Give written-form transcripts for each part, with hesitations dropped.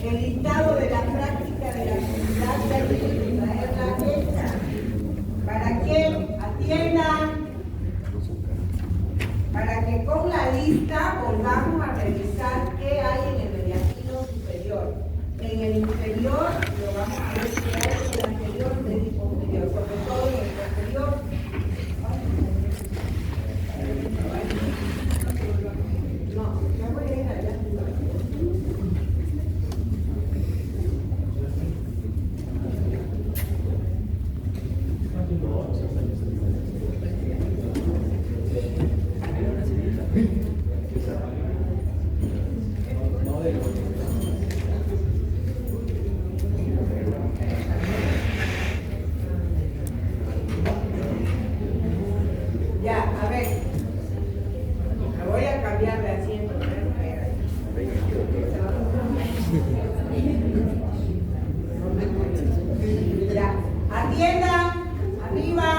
el listado de la práctica de la comunidad de traerla hecha para que atiendan, para que con la lista volvamos a revisar qué hay en el mediastino superior. En el inferior lo vamos a ver qué hay en el anterior, medio y posterior, sobre todo en el posterior. No, ya voy a ir allá. Ya, a ver, me voy a cambiar de asiento. Ya, atiendan, arriba.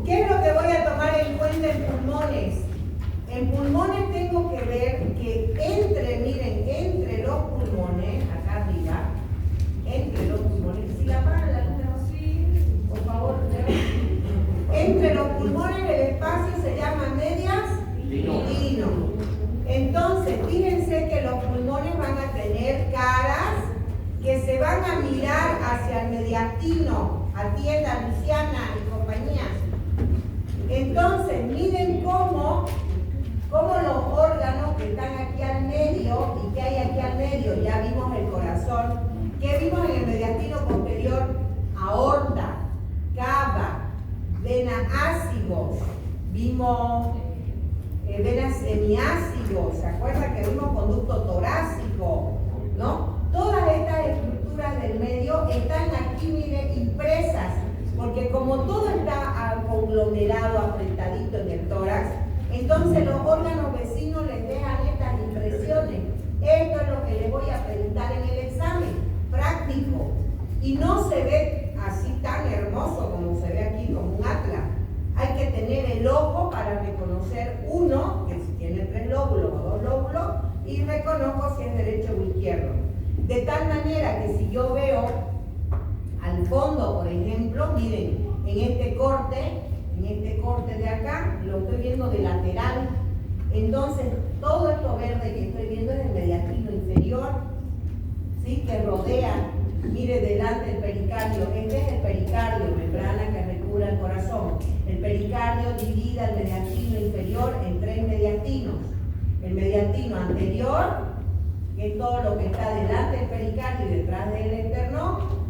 ¿Qué es lo que voy a tomar en cuenta en pulmones? En pulmones tengo que ver que entre los pulmones, acá arriba, entre los pulmones, si la apagan la luz, por favor, entre los pulmones el espacio se llama medias lino. Entonces, fíjense que los pulmones van a tener caras que se van a mirar hacia el mediastino. Atienda, Luciana y compañía. Entonces, miren cómo los órganos que están aquí al medio y que hay aquí al medio, ya vimos el corazón. ¿Qué vimos en el mediastino posterior? Aorta, cava, vena ácido, vimos venas semiácidos, ¿se acuerdan que vimos conducto torácico? ¿No? Todas estas estructuras del medio están aquí, miren, impresas, porque como todo está conglomerado, apretadito en el tórax, entonces los órganos vecinos les dejan estas impresiones. Esto es lo que les voy a preguntar en el examen práctico. Y no se ve así tan hermoso como se ve aquí, como un atlas. Hay que tener el ojo para reconocer uno, que si tiene 3 lóbulos o 2 lóbulos, y reconozco si es derecho o izquierdo. De tal manera que si yo veo al fondo, por ejemplo, miren, en este corte de acá, lo estoy viendo de lateral. Entonces, todo esto verde que estoy viendo es el mediastino inferior, ¿sí? Que rodea, mire, delante el pericardio. Este es el pericardio, membrana que recubre el corazón. El pericardio divide el mediastino inferior en 3 mediastinos. El mediastino anterior, que es todo lo que está delante del pericardio y detrás del esternón.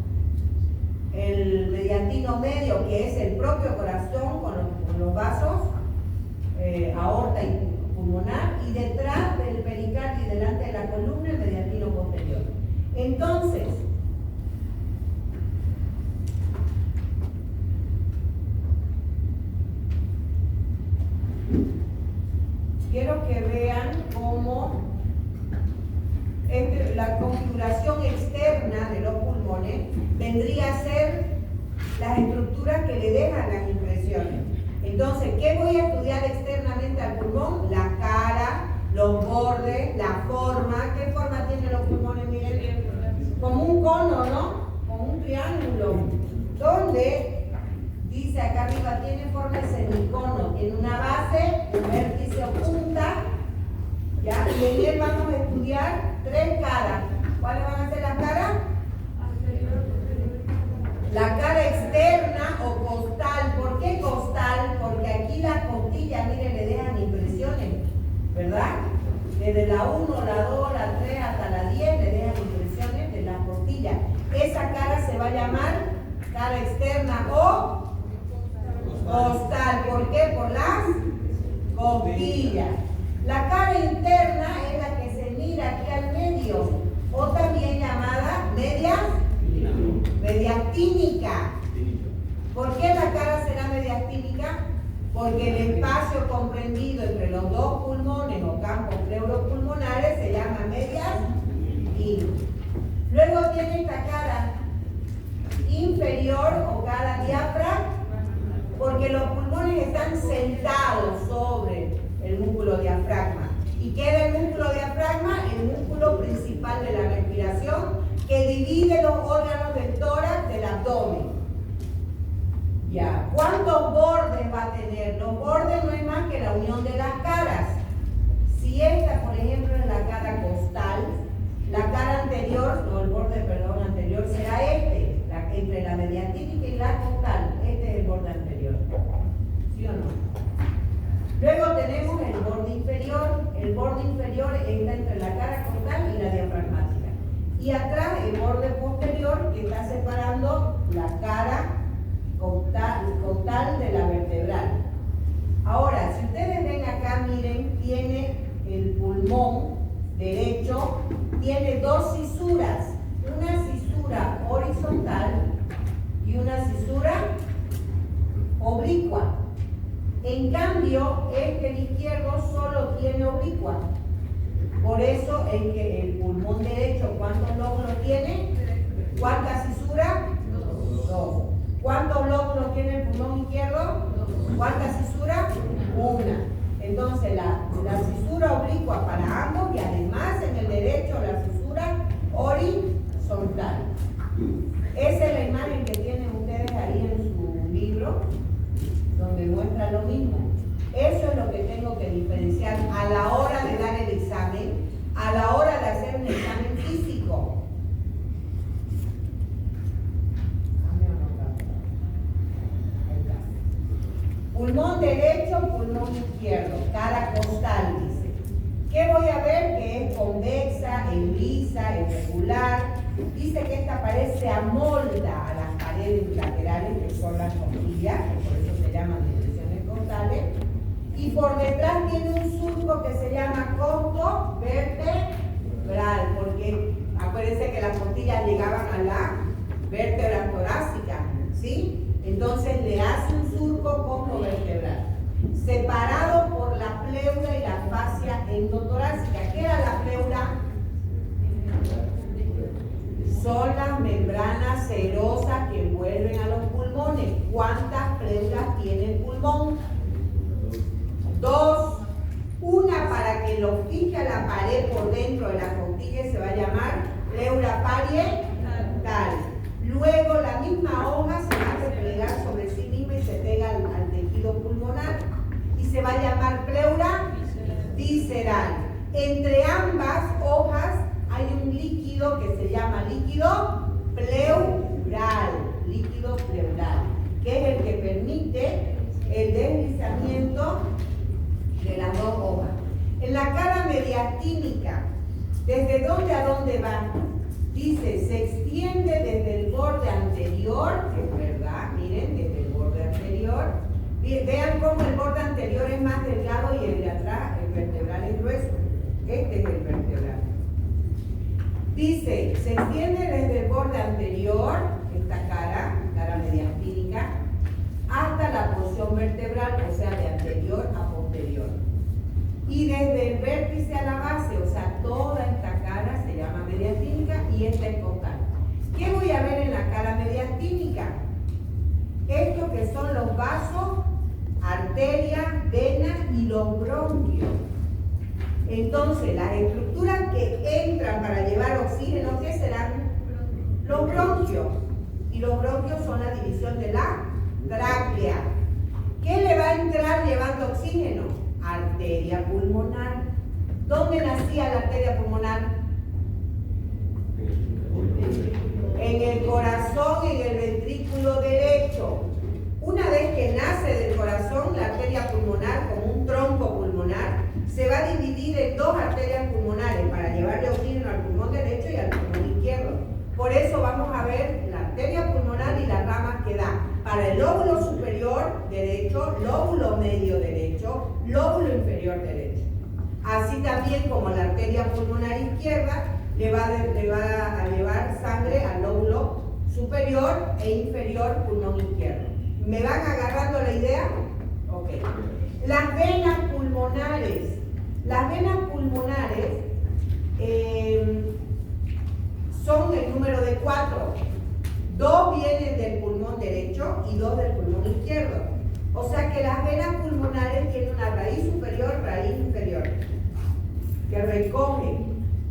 El mediastino medio, que es el propio corazón con los vasos, aorta y pulmonar, y detrás del pericardio y delante de la columna, el mediastino posterior. Entonces, quiero que vean cómo la configuración externa de los pulmones vendría a ser las estructuras que le dejan las impresiones. Entonces, ¿qué voy a estudiar externamente al pulmón? La cara, los bordes, la forma. ¿Qué forma tienen los pulmones? Miren, como un cono, ¿no? Como un triángulo. Donde dice acá arriba, tiene forma de semicono. Tiene una base, un vértice o punta. ¿Ya? Y en él vamos a estudiar 3 caras. ¿Cuáles van a ser las caras? La cara externa o costal. ¿Por qué costal? Porque aquí las costillas, miren, le dejan impresiones, ¿verdad? Desde la 1, la 2, la 3 hasta la 10 le dejan impresiones de las costillas. Esa cara se va a llamar cara externa o costal. ¿Por qué? Por las costillas. La cara interna es la que se mira aquí al medio, o también llamada mediastínica. ¿Por qué la cara será mediastínica? Porque el espacio comprendido entre los 2 pulmones o campos pleuropulmonares se llama mediastino. Luego tiene esta cara inferior o cara diafragma, porque los pulmones están sentados sobre el músculo diafragma. ¿Y qué es el músculo diafragma? El músculo principal ¿Cuántos bordes va a tener? Los bordes no es más que la unión de las caras. Si esta, por ejemplo, es la cara costal, la cara anterior, no el borde, perdón, anterior será este, entre la mediastínica y la costal. Este es el borde anterior. ¿Sí o no? Luego tenemos el borde inferior. El borde inferior está entre la cara costal y la diafragmática. Y atrás el borde posterior que está separando la cara costal de la vertebral. Ahora, si ustedes ven acá, miren, tiene el pulmón derecho, tiene dos cisuras, una cisura horizontal y una cisura oblicua. En cambio, el izquierdo solo tiene oblicua. Por eso es que el pulmón derecho, ¿cuántos lóbulos tiene? ¿Cuántas cisuras? Dos. ¿Cuántos lóbulos tiene el pulmón izquierdo? ¿Cuántas cisuras? Una. Entonces la cisura oblicua para ambos y además en el derecho la cisura horizontal. Esa es la imagen que tienen ustedes ahí en su libro, donde muestra lo mismo. Eso es lo que tengo que diferenciar a la hora de dar el examen, a la hora de hacer un examen físico. Pulmón derecho, pulmón izquierdo, cara costal, dice. ¿Qué voy a ver? Que es convexa, es lisa, es regular. Dice que esta pared se amolda a las paredes laterales, que son las costillas, que por eso se llaman depresiones costales. Y por detrás tiene un surco que se llama costo vertebral, porque acuérdense que las costillas llegaban a la vértebra torácica, ¿sí? Entonces le hace un surco costo-vertebral, separado por la pleura y la fascia endotorácica. ¿Qué era la pleura? Son las membranas serosas que envuelven a los pulmones. ¿Cuántas pleuras tiene el pulmón? Dos. Una para que lo fije a la pared por dentro de la costilla se va a llamar pleura parietal. Luego la misma hoja se va a replegar sobre sí misma y se pega al tejido pulmonar y se va a llamar pleura visceral. Entre ambas hojas hay un líquido que se llama líquido pleural, que es el que permite el deslizamiento de las dos hojas. En la cara mediastínica, ¿desde dónde a dónde va? Dice, se extiende desde el borde anterior, es verdad, miren, desde el borde anterior. Vean cómo el borde anterior es más delgado y el de atrás, el vertebral es grueso. Este es el vertebral. Dice, se extiende desde el borde anterior, esta cara mediastínica, hasta la porción vertebral, o sea, de anterior a posterior. Y desde el vértice a la base, o sea, toda esta cara se llama mediastínica y esta es costal. ¿Qué voy a ver en la cara mediastínica? Estos que son los vasos, arterias, venas y los bronquios. Entonces, las estructuras que entran para llevar oxígeno, ¿qué serán? Los bronquios. Y los bronquios son la división de la tráquea. ¿Qué le va a entrar llevando oxígeno? Arteria pulmonar. ¿Dónde nacía la arteria pulmonar? En el corazón, en el ventrículo derecho. Una vez que nace del corazón, la arteria pulmonar, como un tronco pulmonar, se va a dividir en dos arterias pulmonares para llevarle oxígeno al pulmón derecho y al pulmón izquierdo. Por eso vamos a ver la arteria pulmonar y las ramas que da para el lóbulo superior derecho, lóbulo medio derecho, lóbulo inferior derecho. Así también como la arteria pulmonar izquierda le va a llevar sangre al lóbulo superior e inferior pulmón izquierdo. ¿Me van agarrando la idea? Ok. Las venas pulmonares. Las venas pulmonares son el número de 4. 2 vienen del pulmón derecho y 2 del pulmón izquierdo. O sea que las venas pulmonares tienen una raíz superior, raíz inferior, que recoge,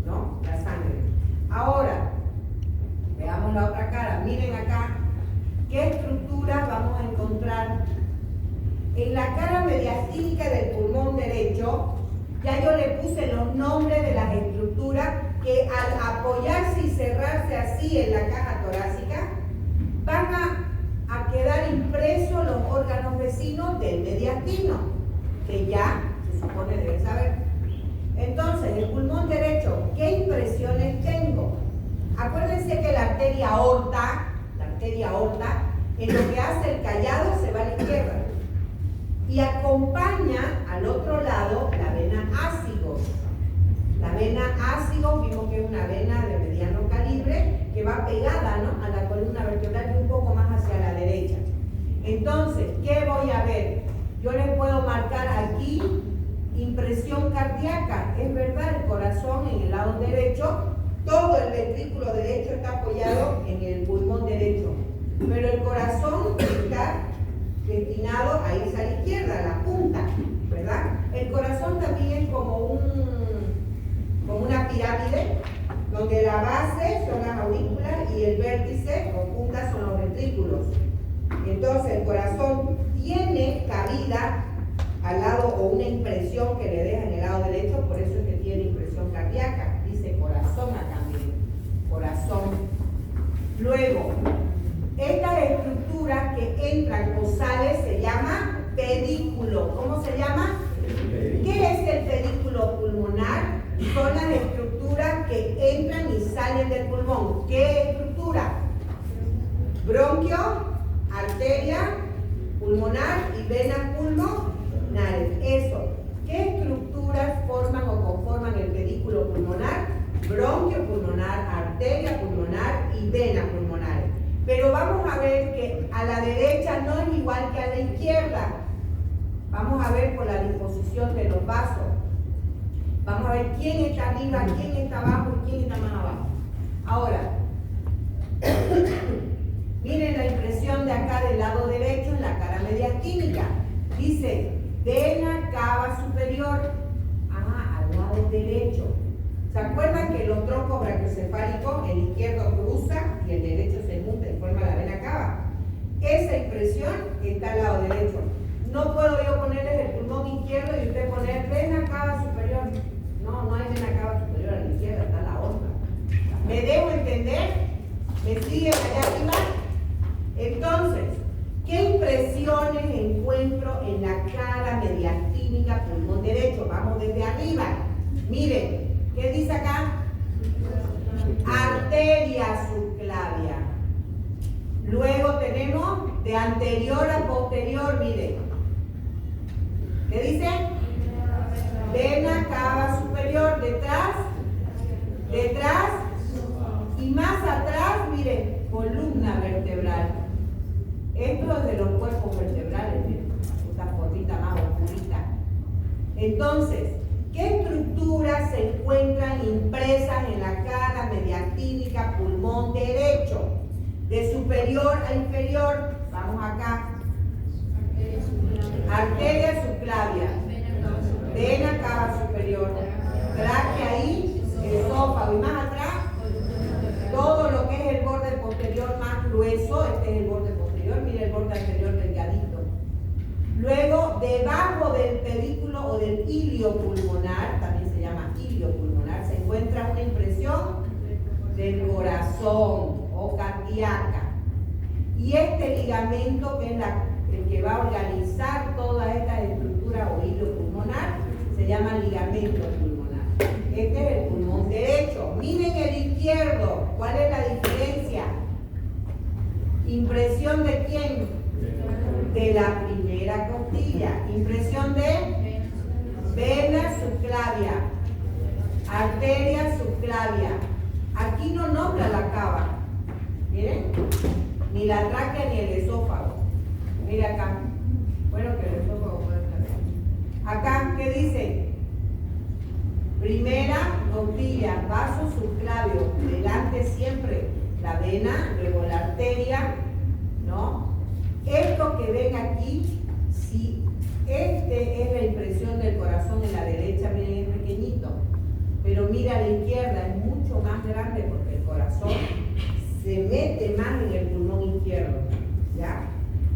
¿no?, la sangre. Ahora, veamos la otra cara. Miren acá, ¿qué estructuras vamos a encontrar En la cara mediastínica del pulmón derecho, ya yo le puse los nombres de las estructuras que al apoyarse y cerrarse así en la caja torácica, van a quedar impresos los órganos vecinos del mediastino, que ya se supone deben saber. Entonces, el pulmón derecho, ¿qué impresiones tengo? Acuérdense que la arteria aorta, en lo que hace el callado se va a la izquierda. Y acompaña al otro lado la vena ácigos. La vena ácigos vimos que es una vena de mediano calibre que va pegada, ¿no?, a la columna vertebral y un poco más hacia la derecha. Entonces, ¿qué voy a ver? Yo les puedo marcar aquí impresión cardíaca. Es verdad, el corazón en el lado derecho, todo el ventrículo derecho está apoyado en el pulmón derecho, pero el corazón está destinado a irse a la izquierda, a la punta, ¿verdad? El corazón también es como una pirámide, donde la base son las aurículas y el vértice o punta son los ventrículos. Entonces el corazón tiene cabida al lado o una impresión que le deja en el lado derecho, por eso es que tiene impresión cardíaca. Dice corazón acá, miren, corazón. Luego, estas estructuras que entran o salen se llama pedículo. ¿Cómo se llama? ¿Qué es el pedículo pulmonar? Son las estructuras que entran y salen del pulmón. ¿Qué estructura? Bronquio, arteria pulmonar y venas pulmonares. Eso. ¿Qué estructuras forman o conforman el pedículo pulmonar? Bronquio pulmonar, arteria pulmonar y venas pulmonares. Pero vamos a ver que a la derecha no es igual que a la izquierda. Vamos a ver por la disposición de los vasos. Vamos a ver quién está arriba, quién está abajo y quién está más abajo. Ahora, miren la impresión de acá del lado derecho en la cara mediastínica. Dice, vena cava superior. Al lado derecho. ¿Se acuerdan que los troncos brachiocefálicos, el izquierdo cruza y el derecho se junta y forma la vena cava? Esa impresión está al lado derecho. No puedo yo ponerles el pulmón izquierdo y usted poner vena cava superior. No hay vena cava superior a la izquierda, está la otra. ¿Me dejo entender? ¿Me siguen allá arriba? Entonces, ¿qué impresiones encuentro en la cara mediastínica pulmón derecho? Vamos desde arriba. Miren. ¿Qué dice acá? Arteria subclavia. Luego tenemos de anterior a posterior, miren. ¿Qué dice? Vena cava superior, detrás, y más atrás, miren, columna vertebral. Esto es de los cuerpos vertebrales, miren, esta fotita más oscurita. Entonces, ¿qué estructuras se encuentran impresas en la cara mediastínica pulmón derecho? De superior a inferior, vamos acá. Arteria subclavia, vena cava superior, tráquea y esófago, y más atrás, todo lo que es el borde posterior más grueso. Este es el borde posterior, mire el borde anterior delgadito. Luego, debajo del pedículo o del ilio pulmonar, también se llama ilio pulmonar, se encuentra una impresión del corazón o cardíaca. Y este ligamento, que es el que va a organizar todas estas estructuras o ilio pulmonar, se llama ligamento pulmonar. Este es el pulmón derecho. Miren el izquierdo. ¿Cuál es la diferencia? ¿Impresión de quién? De la primera costilla. Impresión de vena subclavia, arteria subclavia. Aquí no nombra la cava. Miren, ni la tráquea ni el esófago. Mira acá. Bueno, que el esófago puede estar acá. ¿Qué dice? Primera costilla, vaso subclavio. Delante siempre la vena, luego la arteria, ¿no? Esto que ven aquí, si este es la impresión del corazón en la derecha, miren, es pequeñito, pero mira a la izquierda, es mucho más grande porque el corazón se mete más en el pulmón izquierdo, ¿ya?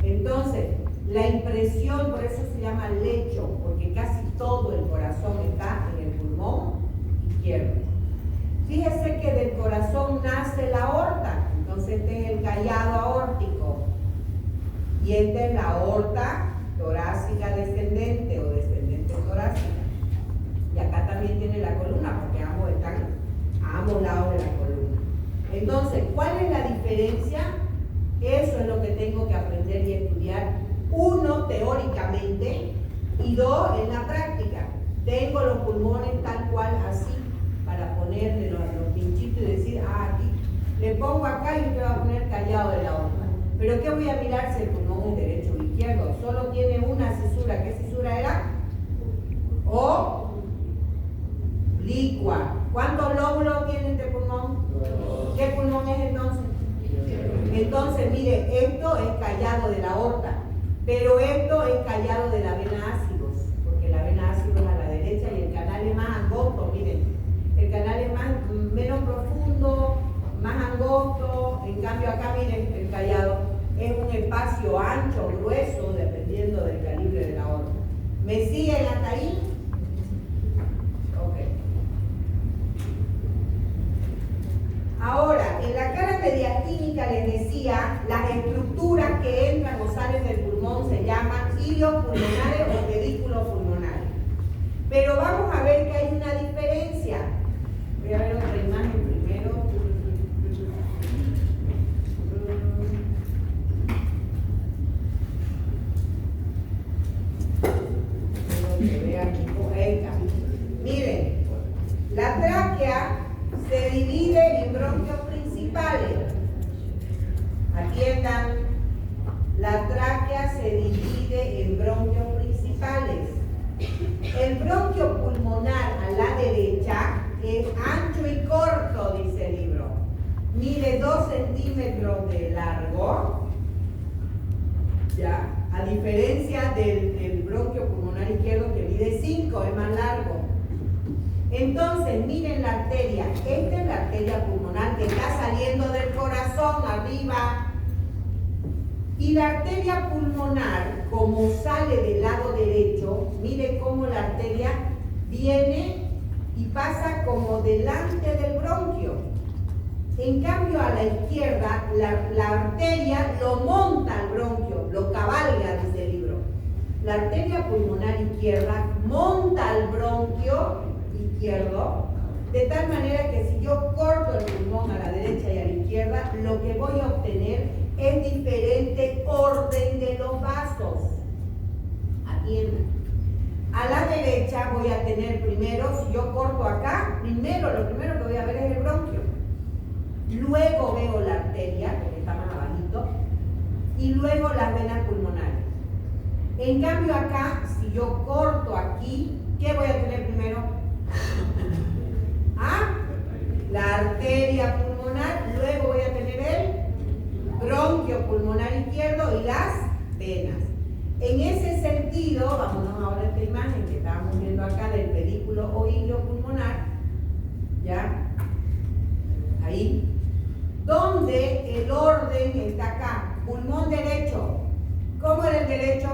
Entonces, La impresión, por eso se llama lecho, porque casi todo el corazón está en el pulmón izquierdo. Fíjese que del corazón nace la aorta, entonces este es el callado aórtico y esta es la aorta torácica descendente o descendente torácica. Y acá también tiene la columna, porque ambos están a ambos lados de la columna. Entonces, ¿cuál es la diferencia? Eso es lo que tengo que aprender y estudiar. Uno, teóricamente, y dos, en la práctica. Tengo los pulmones tal cual así, para ponerle los pinchitos y decir, aquí, le pongo acá y usted va a poner callado de la otra. Pero ¿qué voy a mirar si el pulmón es derecho o izquierdo? Solo tiene una cesura. ¿Qué cesura era? Oblicua. ¿Cuántos lóbulos tiene este pulmón? ¿Qué pulmón es entonces? Entonces, mire, esto es callado de la aorta, pero esto es callado de la vena ácidos, porque la vena ácidos es a la derecha y el canal es más angosto, miren. El canal es menos profundo, más angosto, en cambio acá, miren, el callado es un espacio ancho, grueso, dependiendo del calibre de la aorta. ¿Me siguen hasta ahí? Ahora, en la cara mediastínica les decía, las estructuras que entran o salen del pulmón se llaman hilios pulmonares o pedículos pulmonares. Pero vamos a ver que hay una diferencia. Voy a ver otra imagen primero. Quiero que vean esta. Miren, la tráquea se divide en bronquios principales. Atiendan, la tráquea se divide en bronquios principales. El bronquio pulmonar a la derecha es ancho y corto, dice el libro. Mide 2 centímetros de largo, ¿ya? A diferencia del bronquio pulmonar izquierdo que mide 5, es más largo. Entonces, miren la arteria. Esta es la arteria pulmonar que está saliendo del corazón arriba. Y la arteria pulmonar, como sale del lado derecho, mire cómo la arteria viene y pasa como delante del bronquio. En cambio, a la izquierda, la arteria lo monta al bronquio, lo cabalga, dice el libro. La arteria pulmonar izquierda monta al bronquio izquierdo, de tal manera que si yo corto el pulmón a la derecha y a la izquierda, lo que voy a obtener es diferente orden de los vasos. Atiendan. A la derecha voy a tener primero, si yo corto acá, lo primero que voy a ver es el bronquio. Luego veo la arteria, porque está más abajito, y luego las venas pulmonares. En cambio acá, si yo corto aquí, ¿qué voy a tener primero? La arteria pulmonar, luego voy a tener el bronquio pulmonar izquierdo y las venas. En ese sentido, vámonos ahora a esta imagen que estábamos viendo acá del pedículo o hilio pulmonar, ¿ya? Ahí, donde el orden está acá, pulmón derecho. ¿Cómo era el derecho?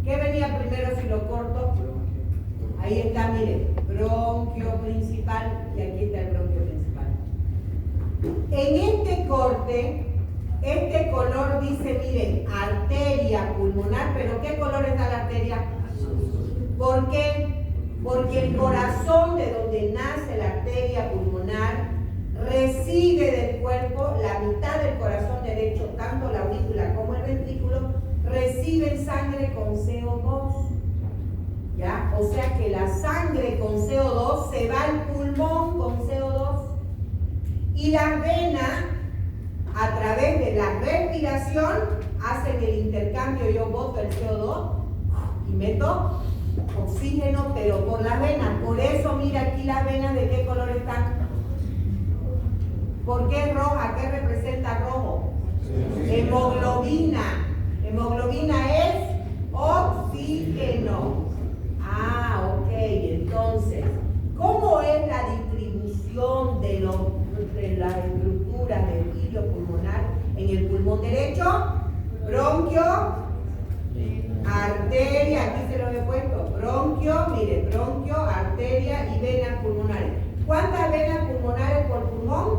¿Qué venía primero si lo corto? Ahí está, miren, bronquio principal y aquí está el bronquio principal. En este corte, este color dice, miren, arteria pulmonar, pero ¿qué color está la arteria? ¿Por qué? Porque el corazón de donde nace la arteria pulmonar recibe del cuerpo, la mitad del corazón derecho, tanto la aurícula como el ventrículo, reciben sangre con CO2. ¿Ya? O sea que la sangre con CO2 se va al pulmón con CO2 y las venas a través de la respiración hacen el intercambio. Yo boto el CO2 y meto oxígeno, pero por las venas. Por eso mira aquí las venas de qué color están. ¿Por qué roja? ¿Qué representa rojo? Hemoglobina. Hemoglobina es oxígeno. Ok, entonces, ¿cómo es la distribución de las estructuras del hilio pulmonar en el pulmón derecho? Bronquio arteria, aquí se lo he puesto, bronquio, mire, bronquio, arteria y venas pulmonares. ¿Cuántas venas pulmonares por pulmón?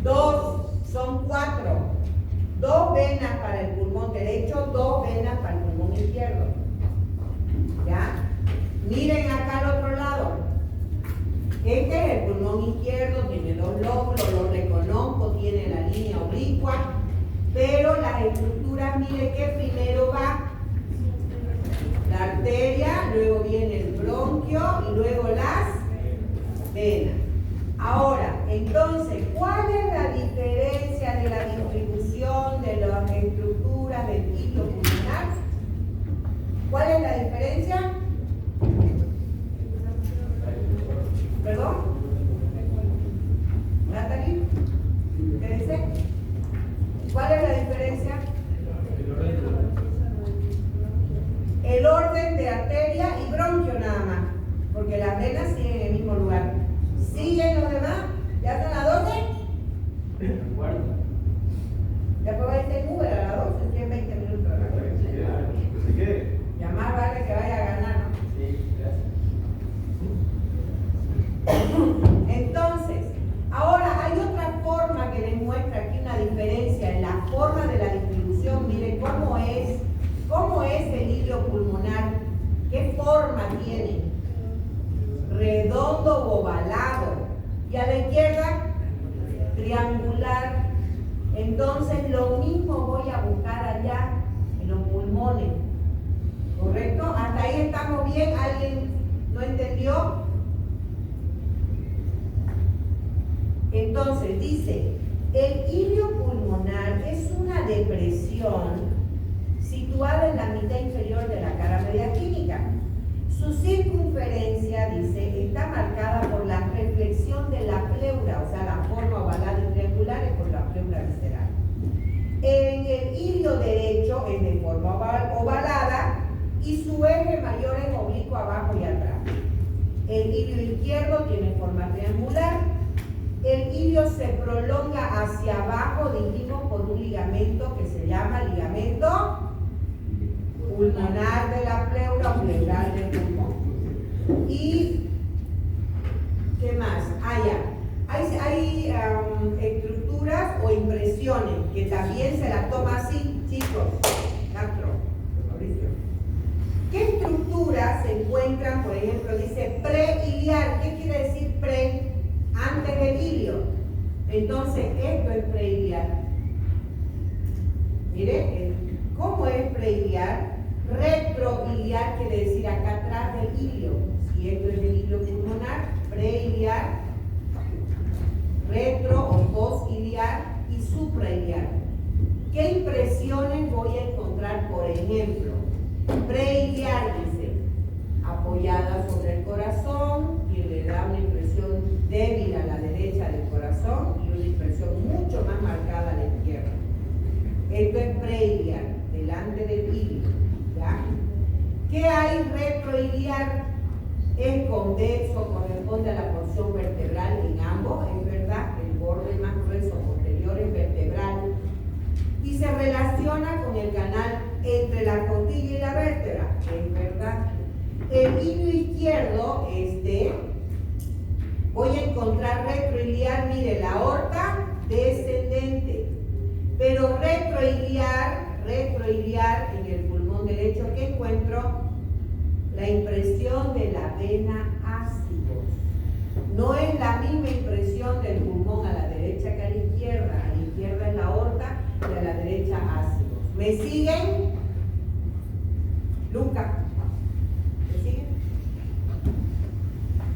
2, son 4. 2 venas para el pulmón derecho, 2 venas para el pulmón izquierdo. ¿Ya? Miren acá al otro lado. Este es el pulmón izquierdo, tiene 2 lóbulos, lo reconozco, tiene la línea oblicua, pero las estructuras, mire que primero va la arteria, luego viene el bronquio y luego las venas. Ahora, entonces, ¿cuál es la diferencia de la distribución de las estructuras del hilio pulmonar? ¿Cuál es la diferencia? ¿Perdón? ¿Natalie? ¿Qué dice? ¿Cuál es la diferencia? El orden de arteria y bronquio nada más, porque las venas siguen en el mismo lugar. ¿Siguen los demás? ¿Ya son las 12? Después va a ir en Uber a las 12, tienen 20 minutos. Ya más vale que vaya a ganar, ¿no? Sí, gracias. Entonces, ahora hay otra forma que les muestra aquí una diferencia en la forma de la distribución. Miren cómo es el hilio pulmonar, qué forma tiene, redondo o ovalado, y a la izquierda triangular. Entonces lo mismo voy a buscar allá en los pulmones, ¿correcto? ¿Hasta ahí estamos bien? ¿Alguien no entendió? Entonces dice, el hilio pulmonar es una depresión situada en la mitad inferior de la cara media clínica. Su circunferencia, dice, está marcada por la reflexión de la pleura, o sea, la forma ovalada y triangular es por la pleura visceral. En el hilio derecho es de forma ovalada y su eje mayor es oblicuo abajo y atrás. El hilio izquierdo tiene forma triangular. El hilio se prolonga hacia abajo, dijimos, por un ligamento que se llama ligamento pulmonar de la pleura o pleural del pulmón. ¿Y qué más? Hay estructuras o impresiones que también se las toma así, chicos. Castro, Mauricio. ¿Qué estructuras se encuentran? Por ejemplo, dice preiliar. ¿Qué quiere decir pre? Antes del hilio. Entonces, esto es preiliar. Mire, ¿cómo es preiliar? Retroiliar quiere decir acá atrás del hilio. Si esto es el hilio pulmonar, preiliar, retro o posiliar y suprailiar. ¿Qué impresiones voy a encontrar? Por ejemplo, preiliar dice, apoyada sobre el corazón y le da una impresión débil a la derecha del corazón y una impresión mucho más marcada a la izquierda. Esto es preiliar, delante del hilio. ¿Ya? ¿Qué hay retroiliar? Es convexo, corresponde a la porción vertebral en ambos, es verdad, el borde más grueso posterior es vertebral y se relaciona con el canal entre la costilla y la vértebra, es verdad. El hilio izquierdo, voy a encontrar retroiliar, mire, la aorta descendente, pero retroiliar en el pulmón derecho, ¿qué encuentro? La impresión de la vena ácidos. No es la misma impresión del pulmón a la derecha que a la izquierda. A la izquierda es la aorta y a la derecha ácidos. ¿Me siguen? Luca. ¿Me siguen?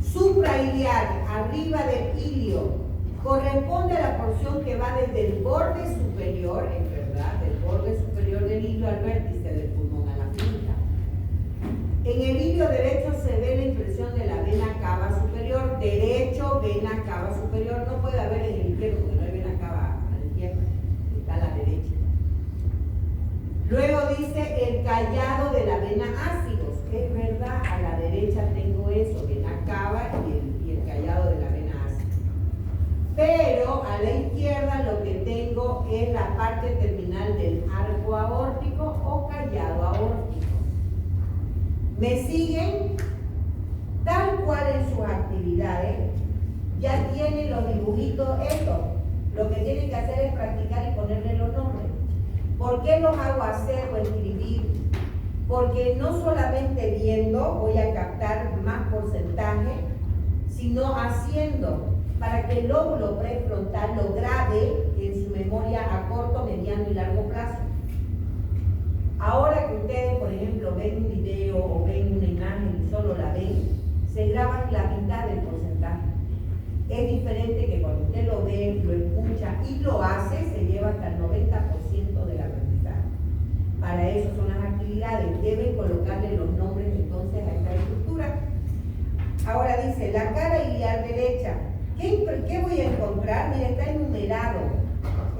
Suprailiar, arriba del hilio, corresponde a la porción que va desde el borde superior, es verdad, del borde superior del hilio al vértice del pulmón, a la punta. En el hilio derecho se ve la impresión de la vena cava superior, derecho, vena cava superior, no puede haber en el izquierdo porque no hay vena cava a la izquierda, está a la derecha. Luego dice el callado de la vena ácidos, es verdad, a la derecha tengo eso, vena cava y el callado de la vena ácidos. Pero a la izquierda lo que tengo es la parte terminal del arco aórtico o callado aórtico. Me siguen tal cual en sus actividades, ya tienen los dibujitos estos. Lo que tienen que hacer es practicar y ponerle los nombres. ¿Por qué los hago hacer o escribir? Porque no solamente viendo voy a captar más porcentaje, sino haciendo, para que el lóbulo prefrontal lo grabe en su memoria a corto, mediano y largo plazo. Ahora que ustedes, por ejemplo, ven un video o ven una imagen y solo la ven, se graban la mitad del porcentaje. Es diferente que cuando usted lo ve, lo escucha y lo hace, se lleva hasta el 90% del aprendizaje. Para eso son las actividades. Deben colocarle los nombres entonces a esta estructura. Ahora dice, la cara iliar derecha. ¿Qué voy a encontrar? Mira, está enumerado.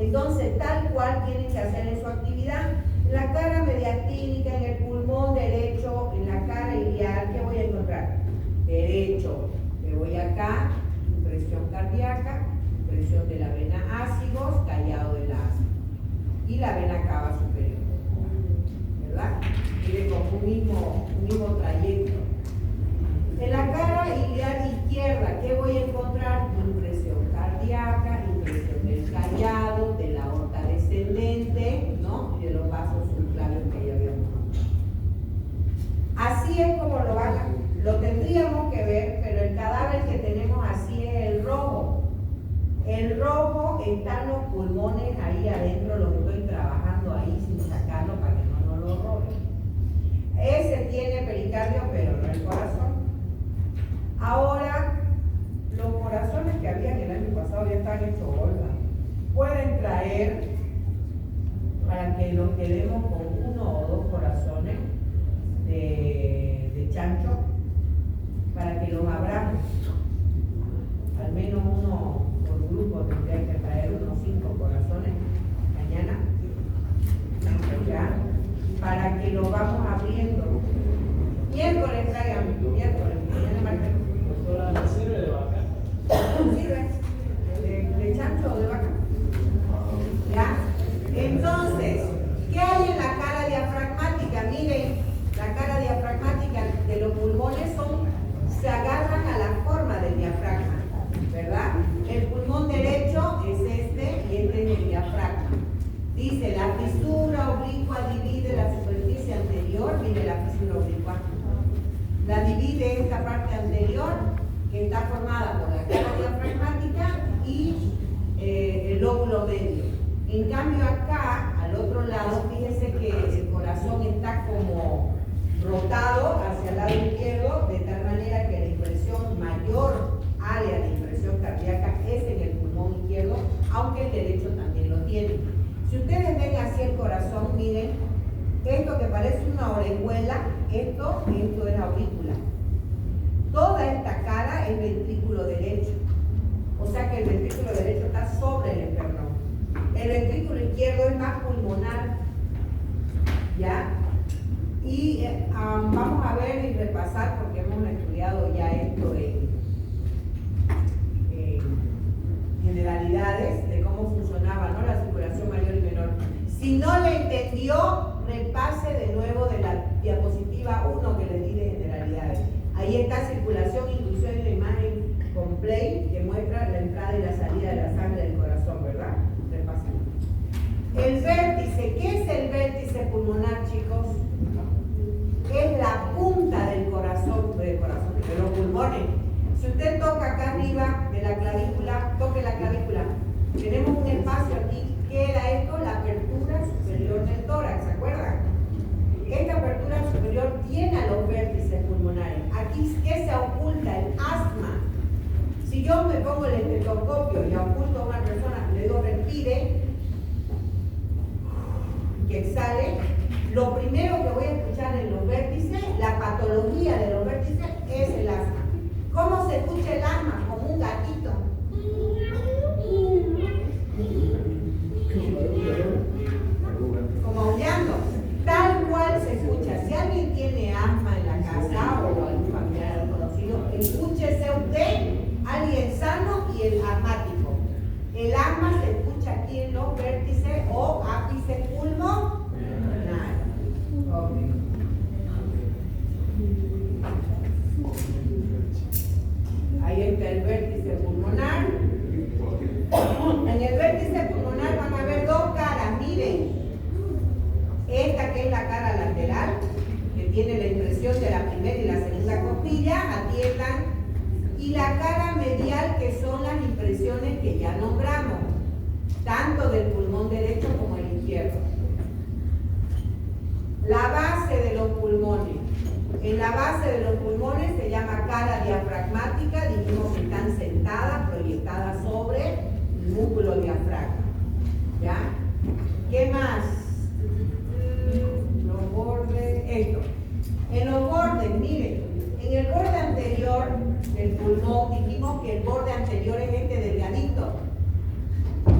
Entonces, tal cual tienen que hacer en su actividad. La cara mediastínica, en el pulmón derecho, en la cara iliar, ¿qué voy a encontrar? Derecho. Me voy acá, presión cardíaca, presión de la vena ácigos, callado del ácido. Y la vena cava superior. ¿Verdad? Tiene como un mismo trayecto. En la cara iliar izquierda, ¿qué voy a encontrar? Impresión cardíaca, impresión del callado, de la aorta descendente, ¿no? Y de los vasos subclavios que ya habíamos mostrado. Así es como lo tendríamos que ver, pero el cadáver que tenemos así es el rojo. El rojo están los pulmones ahí adentro, los estoy trabajando ahí sin sacarlo para que no lo roben. Ese tiene pericardio, pero no el corazón. Ahora, los corazones que habían el año pasado ya están hechos bolsa. Pueden traer para que nos quedemos con 1 o 2 corazones de chancho, para que los abramos. Al menos uno por grupo tendría que traer unos 5 corazones mañana, ¿ya? Para que lo vamos abriendo. Miércoles traigan, miércoles, mañana martes. ¿No sirve de vaca? Sirve de chancho o de vaca. ¿Ya? Entonces, ¿qué hay en la cara diafragmática? Miren, la cara diafragmática de los pulmones se agarran a la forma del diafragma, ¿verdad? El pulmón derecho es este y este es el diafragma. Dice, la fisura oblicua divide la superficie anterior, mire la fisura oblicua. La divide esta parte anterior, que está formada por la cara diafragmática y el lóbulo medio. En cambio acá, al otro lado, fíjense que el corazón está como rotado hacia el lado izquierdo, de tal manera que la impresión, mayor área de impresión cardíaca es en el pulmón izquierdo, aunque el derecho también lo tiene. Si ustedes ven así el corazón, miren, esto que parece una orejuela, esto es aurícula. Toda esta cara es ventrículo derecho. O sea que el ventrículo derecho está sobre el esternón. El ventrículo izquierdo es más pulmonar. ¿Ya? Y vamos a ver y repasar, porque hemos estudiado ya esto en generalidades de cómo funcionaba, ¿no?, la circulación mayor y menor. Si no le entendió, repase de nuevo de la diapositiva 1 que les di de generalidades. Ahí está circulación, inclusión y la imagen con play que muestra la entrada y la salida de la sangre del corazón, ¿verdad? Repasemos. El vértice, ¿qué es el vértice pulmonar, chicos? Es la punta del corazón, de los pulmones. Si usted toca acá arriba de la clavícula, toque la clavícula. Tenemos un espacio aquí. ¿Qué era esto? La apertura superior del tórax, ¿se acuerdan? Esta apertura superior tiene a los vértices pulmonares. Aquí, ¿qué se oculta? El asma. Si yo me pongo el estetoscopio y oculto a una persona, le digo respire, que exhale, lo primero que voy a escuchar en los vértices, la patología de los vértices, es el asma. ¿Cómo se escucha el asma? Como un gatito. Como aullando. Tal cual se escucha. Si alguien tiene asma en la casa o algún familiar conocido, escúchese usted, alguien sano y el asmático. El asma se escucha aquí en los vértices o ápice pulmonar. Okay. atiendan, y la cara medial, que son las impresiones que ya nombramos, tanto del pulmón derecho como el izquierdo. La base de los pulmones. En la base de los pulmones se llama cara diafragmática, dijimos que están sentadas, proyectadas sobre el músculo diafragma. ¿Ya? ¿Qué más? Los bordes, esto. En los bordes, miren, en el borde anterior del pulmón, dijimos que el borde anterior es este delgadito.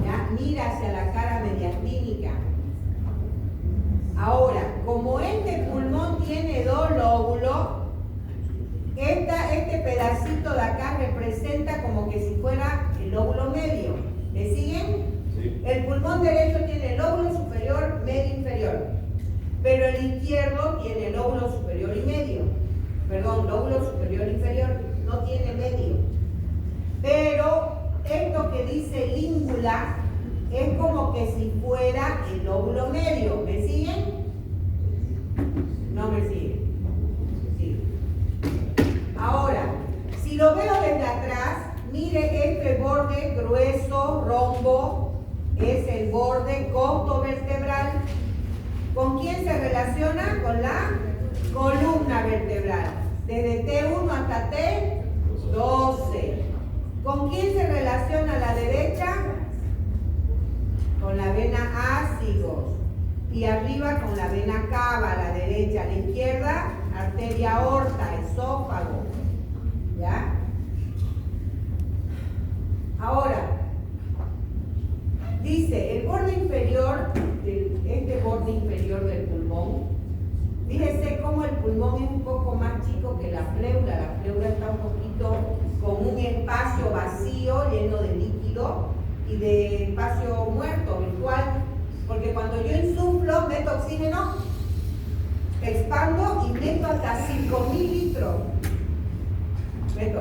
¿Ya? Mira hacia la cara mediastínica. Ahora, como este pulmón tiene dos lóbulos, este pedacito de acá representa como que si fuera el lóbulo medio. ¿Me siguen? Sí. El pulmón derecho tiene el lóbulo superior, medio, inferior. Pero el izquierdo tiene el lóbulo superior y medio. Perdón, lóbulo superior e inferior, no tiene medio. Pero esto que dice língula es como que si fuera el lóbulo medio. ¿Me siguen? No me siguen. Sí. Ahora, si lo veo desde atrás, mire este borde grueso, rombo, es el borde costovertebral. ¿Con quién se relaciona? Con la columna vertebral. Desde T1 hasta T12. ¿Con quién se relaciona a la derecha? Con la vena ácidos. Y arriba con la vena cava, a la derecha. A la izquierda, arteria aorta, esófago. ¿Ya? Ahora, dice, el borde inferior, este borde inferior del pulmón, fíjese cómo el pulmón es un poco más chico que la pleura. La pleura está un poquito con un espacio vacío, lleno de líquido y de espacio muerto, virtual, porque cuando yo insuflo, meto oxígeno, expando y meto hasta 5.000 litros. Meto.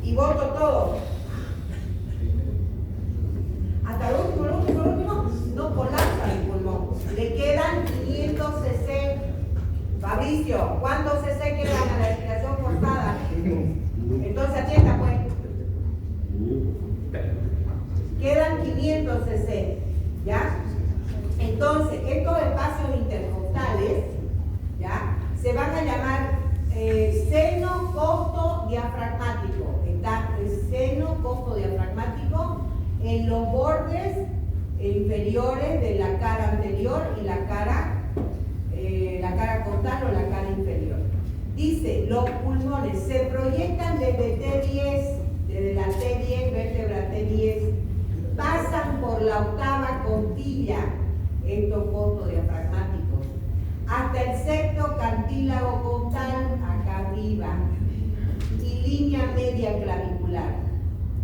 Y boto todo. Hasta el último, no colapsa el pulmón. Le quedan 500 cc. Fabricio, ¿cuántos cc quedan a la respiración forzada? Entonces atienda pues. Quedan 500 cc. ¿Ya? Entonces, estos espacios intercostales, ¿ya? Se van a llamar seno costo diafragmático. Está el seno costo diafragmático en los bordes inferiores de la cara anterior y la cara costal o la cara inferior. Dice, los pulmones se proyectan desde T10, desde la T10, vértebra T10, pasan por la octava costilla, estos costos diafragmáticos, hasta el sexto cartílago costal, acá arriba, y línea media clavicular,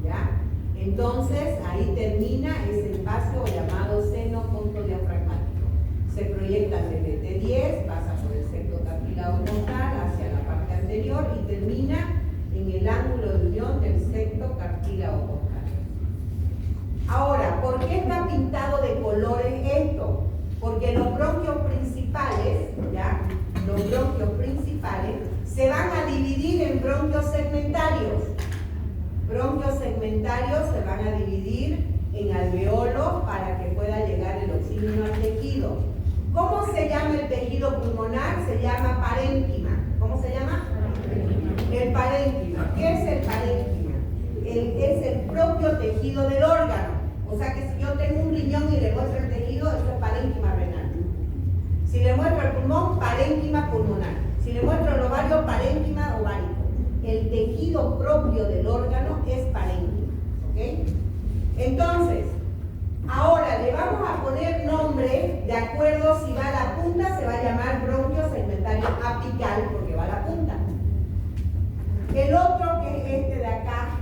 ¿ya? Entonces, ahí termina ese espacio llamado seno costo diafragmático. Se proyectan desde T10, pasa por el sexto cartílago costal hacia la parte anterior y termina en el ángulo de unión del sexto cartílago costal. Ahora, ¿por qué está pintado de colores esto? Porque los bronquios principales, ¿ya? Los bronquios principales se van a dividir en bronquios segmentarios. Bronquios segmentarios se van a dividir en alveolos para que pueda llegar el oxígeno al tejido. ¿Cómo se llama el tejido pulmonar? Se llama parénquima. ¿Cómo se llama? El parénquima. ¿Qué es el parénquima? Es el propio tejido del órgano. O sea que si yo tengo un riñón y le muestro el tejido, eso es parénquima renal. Si le muestro el pulmón, parénquima pulmonar. Si le muestro el ovario, parénquima ovárico. El tejido propio del órgano es parénquima. ¿Ok? Entonces, ahora le vamos a poner nombre de acuerdo si va a la punta, se va a llamar bronquio segmentario apical porque va a la punta. El otro, que es este de acá,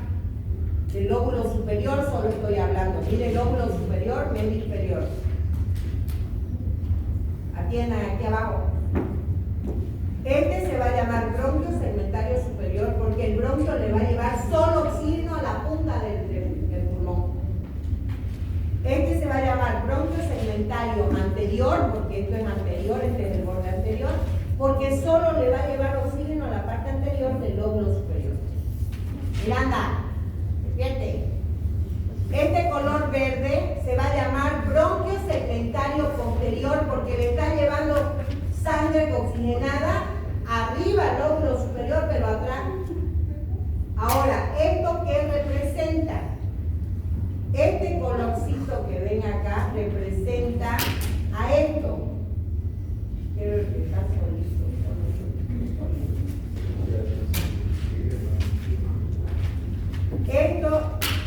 del lóbulo superior, solo estoy hablando. Mire, el lóbulo superior, medio inferior. Atiendan aquí abajo. Este se va a llamar bronquio segmentario superior porque el bronquio le va a llevar solo oxígeno a la punta del pulmón. Este se va a llamar bronquio segmentario anterior, porque esto es anterior, este es el borde anterior, porque solo le va a llevar oxígeno a la parte anterior del Miranda, despierte. Este color verde se va a llamar bronquio segmentario posterior porque le está llevando sangre oxigenada arriba al lóbulo superior, pero atrás. Ahora, ¿esto qué representa? Este colorcito que ven acá representa a esto. Quiero que está solito. Esto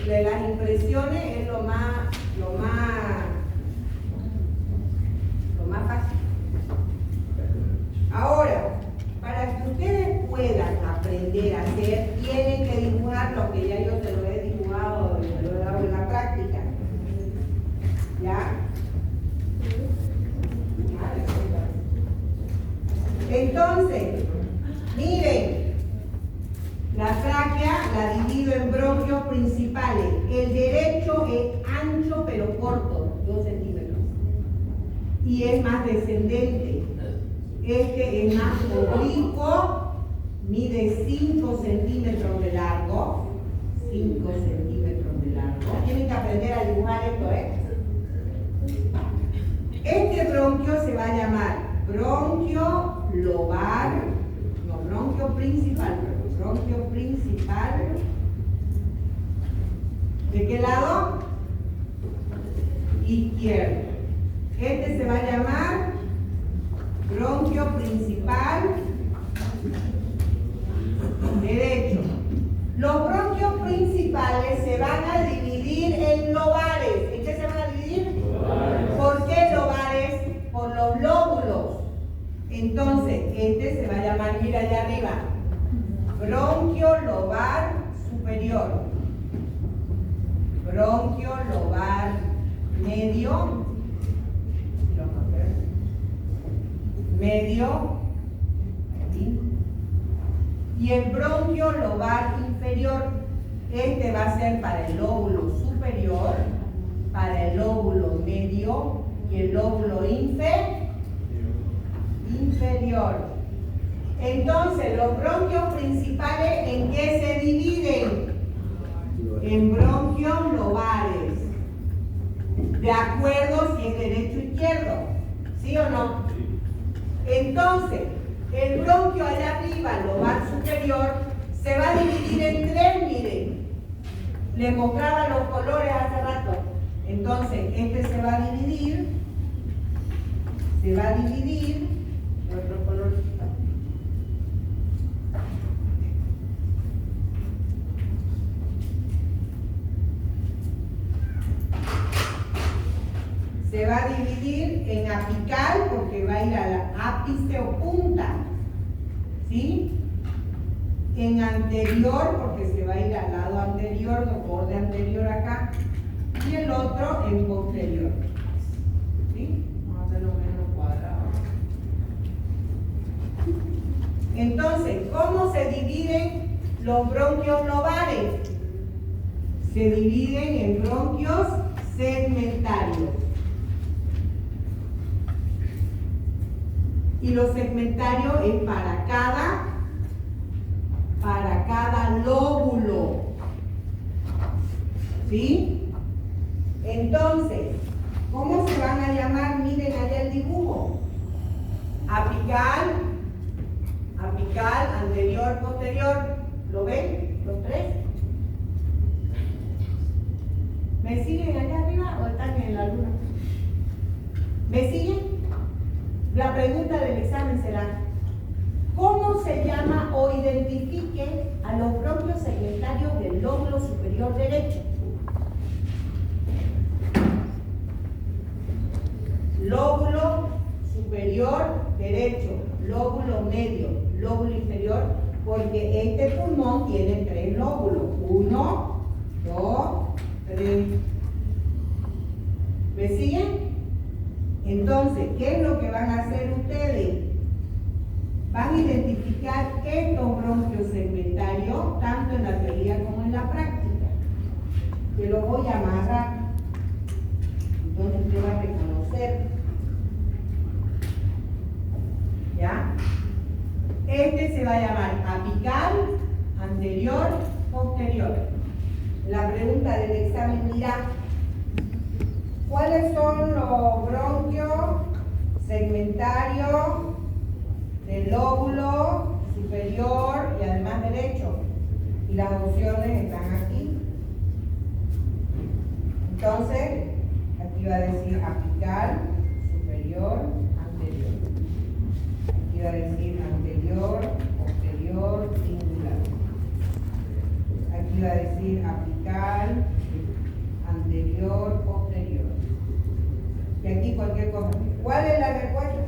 de las impresiones es lo más fácil. Ahora, para que ustedes puedan aprender a hacer, tienen que dibujar lo que ya yo te lo he dibujado, te lo he dado en la práctica. ¿Ya? Entonces, miren, la tráquea la divido en bronquios principales. El derecho es ancho pero corto, 2 centímetros. Y es más descendente. Este es más oblicuo, mide 5 centímetros de largo. 5 centímetros de largo. Tienen que aprender a dibujar esto, ¿eh? Este bronquio se va a llamar bronquio lobar, no, bronquio principal, bronquio principal. ¿De qué lado? Izquierdo. Este se va a llamar bronquio principal derecho. Los bronquios principales se van a dividir en lobares. ¿En qué se van a dividir? Lobares. ¿Por qué lobares? Por los lóbulos. Entonces, este se va a llamar, mira allá arriba, bronquio lobar superior, bronquio lobar medio, y el bronquio lobar inferior. Este va a ser para el lóbulo superior, para el lóbulo medio y el lóbulo inferior. Entonces, los bronquios principales, ¿en qué se dividen? En bronquios lobares, de acuerdo si es derecho o izquierdo, ¿sí o no? Entonces, el bronquio allá arriba, lobar superior, se va a dividir en 3, miren. Les mostraba los colores hace rato. Entonces, este se va a dividir, otro color. Se va a dividir en apical porque va a ir a la ápice o punta, ¿sí? En anterior porque se va a ir al lado anterior, borde anterior acá, y el otro en posterior, ¿sí? Vamos a hacerlo menos cuadrado. Entonces, ¿cómo se dividen los bronquios lobares? Se dividen en bronquios segmentarios. Y los segmentarios es para cada lóbulo. ¿Sí? Entonces, ¿cómo se van a llamar? Miren allá el dibujo. Apical, anterior, posterior. ¿Lo ven? Los 3. ¿Me siguen allá arriba o están en la luna? ¿Me siguen? La pregunta del examen será, ¿cómo se llama o identifique a los bronquios segmentarios del lóbulo superior derecho? Lóbulo superior derecho, lóbulo medio, lóbulo inferior, porque este pulmón tiene 3 lóbulos. 1, 2, 3. ¿Me siguen? Entonces, ¿qué es lo que van a hacer ustedes? Van a identificar estos bronquios segmentarios, tanto en la teoría como en la práctica. Te lo voy a amarrar. Entonces usted va a reconocer. ¿Ya? Este se va a llamar apical, anterior, posterior. la pregunta del examen dirá, ¿cuáles son los bronquios segmentarios del lóbulo superior y además derecho? Y las opciones están aquí. Entonces, aquí va a decir apical, superior, anterior. Aquí va a decir anterior, posterior, singular. Aquí va a decir apical, anterior, posterior. Y aquí cualquier cosa. ¿Cuál es la respuesta?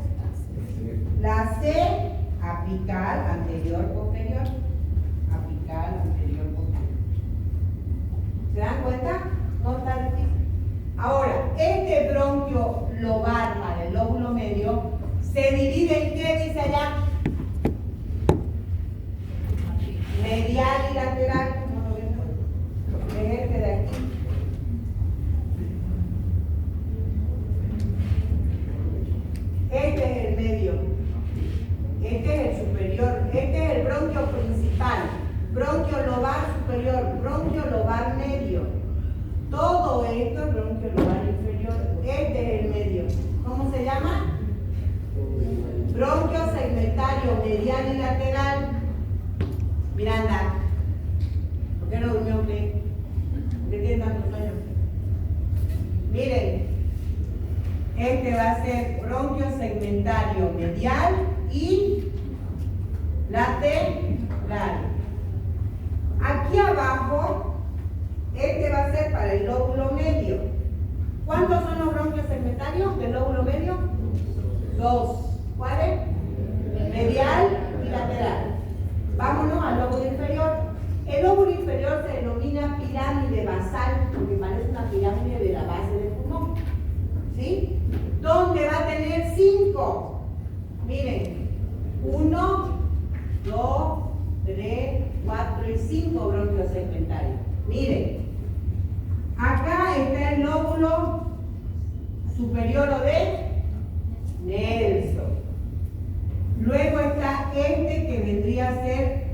La C, apical, anterior, posterior. Apical, anterior, posterior. ¿Se dan cuenta? No está difícil. Ahora, este bronquio lobar para el lóbulo medio se divide en ¿qué dice allá? Medial y lateral. ¿No lo ven? Es este de aquí. Este es el medio. Este es el superior. Este es el bronquio principal. Bronquio lobar superior. Bronquio lobar medio. Todo esto es bronquio lobar inferior. Este es el medio. ¿Cómo se llama? Bronquio segmentario medial y lateral. Miranda, ¿por qué no durmió usted? ¿Por qué tiene tanto sueño? Miren, este va a ser bronquio segmentario medial y lateral. Aquí abajo, este va a ser para el lóbulo medio. ¿Cuántos son los bronquios segmentarios del lóbulo medio? 2. ¿Cuáles? Medial y lateral. Vámonos al lóbulo inferior. El lóbulo inferior se denomina pirámide basal, porque parece una pirámide de la base del pulmón. ¿Sí? ¿Dónde va a tener 5? Miren, 1, 2, 3, 4 y 5 bronquios segmentarios. Miren, acá está el lóbulo superior o de Nelson. Luego está este que vendría a ser,